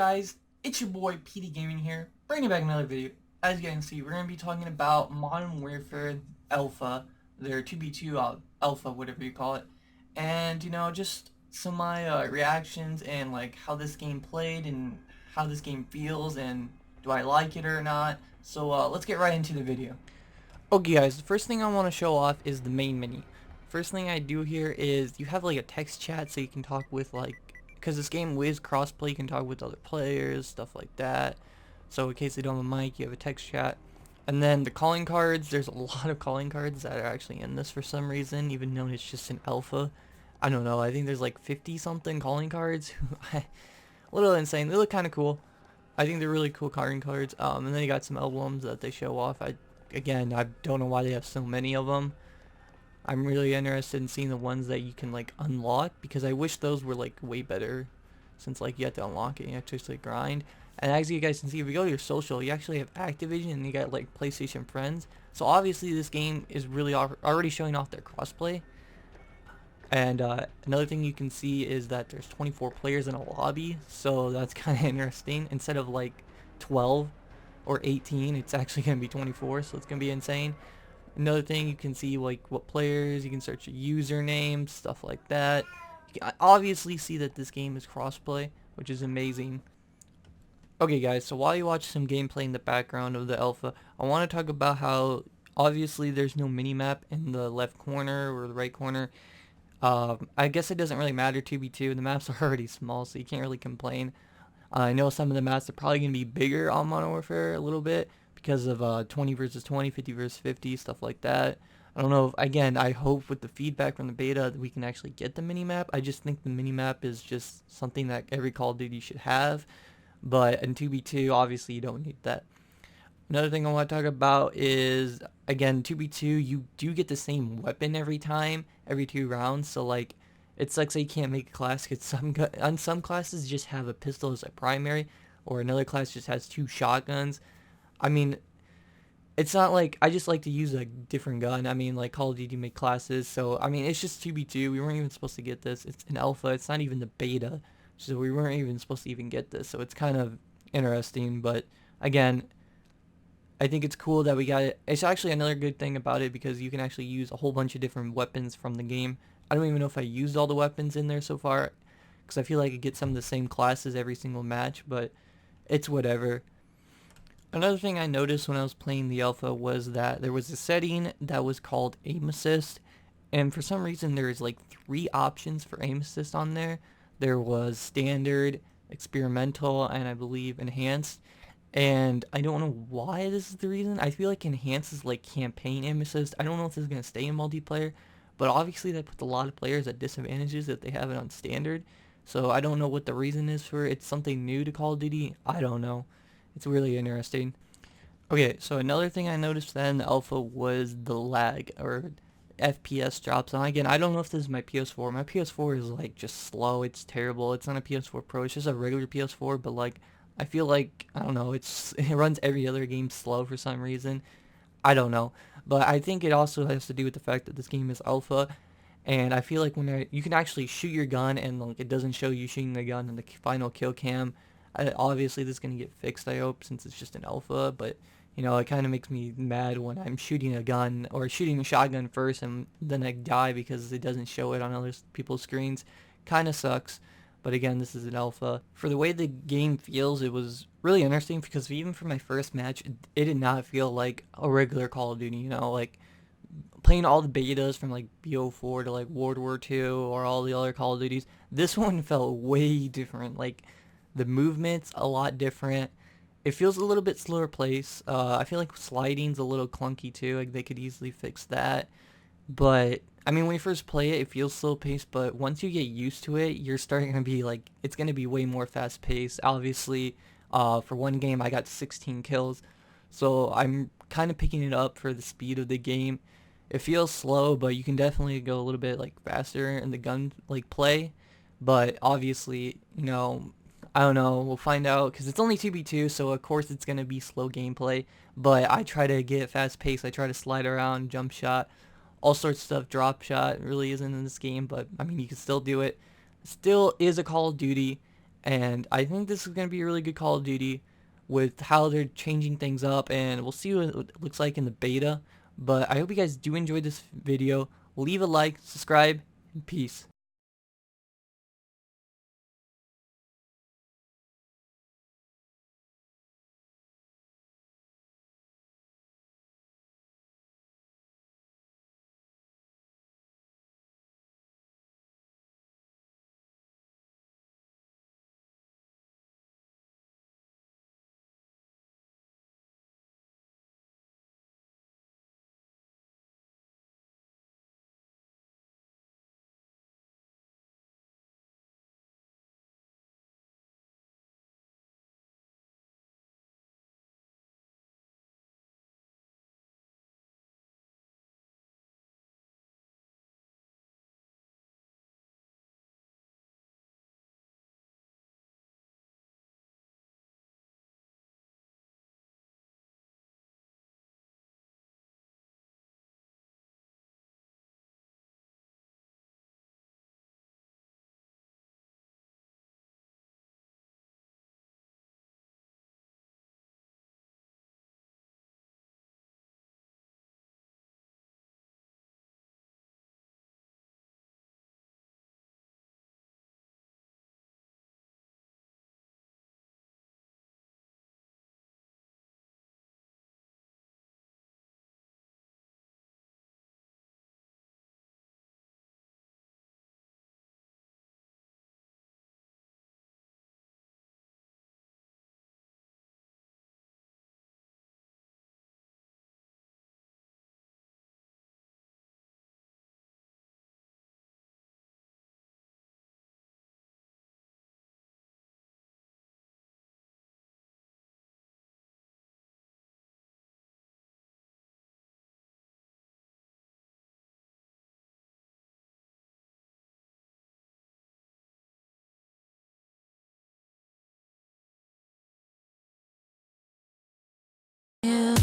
guys? It's your boy PD Gaming here, bringing back another video. As you guys can see, we're going to be talking about Modern Warfare Alpha, their 2v2 Alpha, whatever you call it. And, just some of my reactions and like how this game played and how this game feels and do I like it or not. So let's get right into the video. Okay guys, the first thing I want to show off is the main menu. First thing I do here is you have like a text chat so you can talk with because this game is crossplay, you can talk with other players, stuff like that. So in case they don't have a mic, you have a text chat. And then the calling cards, there's a lot of calling cards that are actually in this for some reason, even though it's just an alpha. I don't know, I think there's like 50 something calling cards. A little insane. They look kind of cool. I think they're really cool calling cards. And then you got some emblems that they show off. Again, I don't know why they have so many of them. I'm really interested in seeing the ones that you can like unlock, because I wish those were like way better, since like you have to unlock it, you have to actually grind. And as you guys can see, if you go to your social, you actually have Activision and you got like PlayStation Friends. So obviously this game is really already showing off their crossplay. And another thing you can see is that there's 24 players in a lobby, so that's kind of interesting. Instead of like 12 or 18, it's actually going to be 24, so it's going to be insane. Another thing, you can see like what players, you can search your username, stuff like that. You can obviously see that this game is crossplay, which is amazing. Okay guys, so while you watch some gameplay in the background of the alpha, I want to talk about how obviously there's no minimap in the left corner or the right corner. I guess it doesn't really matter 2v2, the maps are already small, so you can't really complain. I know some of the maps are probably going to be bigger on Modern Warfare a little bit because of 20 versus 20, 50 versus 50, stuff like that. I don't know, again, I hope with the feedback from the beta that we can actually get the minimap. I just think the minimap is just something that every Call of Duty should have, but in 2v2, obviously you don't need that. Another thing I want to talk about is, again, 2v2, you do get the same weapon every time, every 2 rounds, so like, it sucks that you can't make a class because some classes just have a pistol as a primary, or another class just has 2 shotguns. I mean, it's not like, I just like to use a different gun. I mean, like Call of Duty make classes, so I mean, it's just 2v2. We weren't even supposed to get this. It's an alpha. It's not even the beta, so we weren't even supposed to even get this. So it's kind of interesting, but again, I think it's cool that we got it. It's actually another good thing about it because you can actually use a whole bunch of different weapons from the game. I don't even know if I used all the weapons in there so far, because I feel like I get some of the same classes every single match, but it's whatever. Another thing I noticed when I was playing the alpha was that there was a setting that was called aim assist, and for some reason there's like 3 options for aim assist on there. There was standard, experimental, and I believe enhanced. And I don't know why this is the reason. I feel like enhanced is like campaign aim assist. I don't know if this is going to stay in multiplayer, but obviously that puts a lot of players at disadvantages if they have it on standard. So I don't know what the reason is for it. It's something new to Call of Duty. I don't know. It's really interesting. Okay, so another thing I noticed then in the alpha was the lag, or FPS drops. And again, I don't know if this is my PS4. My PS4 is like just slow. It's terrible. It's not a PS4 Pro. It's just a regular PS4, but like I feel like, I don't know, it runs every other game slow for some reason. I don't know. But I think it also has to do with the fact that this game is alpha, and I feel like when you can actually shoot your gun and like it doesn't show you shooting the gun in the final kill cam. Obviously this is going to get fixed, I hope, since it's just an alpha, but it kind of makes me mad when I'm shooting a gun or shooting a shotgun first and then I die because it doesn't show it on other people's screens. Kind of sucks. But again, this is an alpha. For the way the game feels, it was really interesting because even for my first match, it did not feel like a regular Call of Duty, like playing all the betas from like BO4 to like World War II or all the other Call of Duties. This one felt way different. Like the movement's a lot different. It feels a little bit slower pace. I feel like sliding's a little clunky too. Like they could easily fix that. But I mean, when you first play it, it feels slow paced, but once you get used to it, you're starting to be like, it's going to be way more fast paced. Obviously, for one game, I got 16 kills, so I'm kind of picking it up for the speed of the game. It feels slow, but you can definitely go a little bit like faster in the gun like play. But obviously, I don't know. We'll find out because it's only 2v2, so of course it's going to be slow gameplay. But I try to get fast pace. I try to slide around, jump shot, all sorts of stuff. Drop shot really isn't in this game, but I mean you can still do it. Still is a Call of Duty, And I think this is going to be a really good Call of Duty with how they're changing things up, and we'll see what it looks like in the beta. But I hope you guys do enjoy this video. Leave a like, subscribe, and peace. You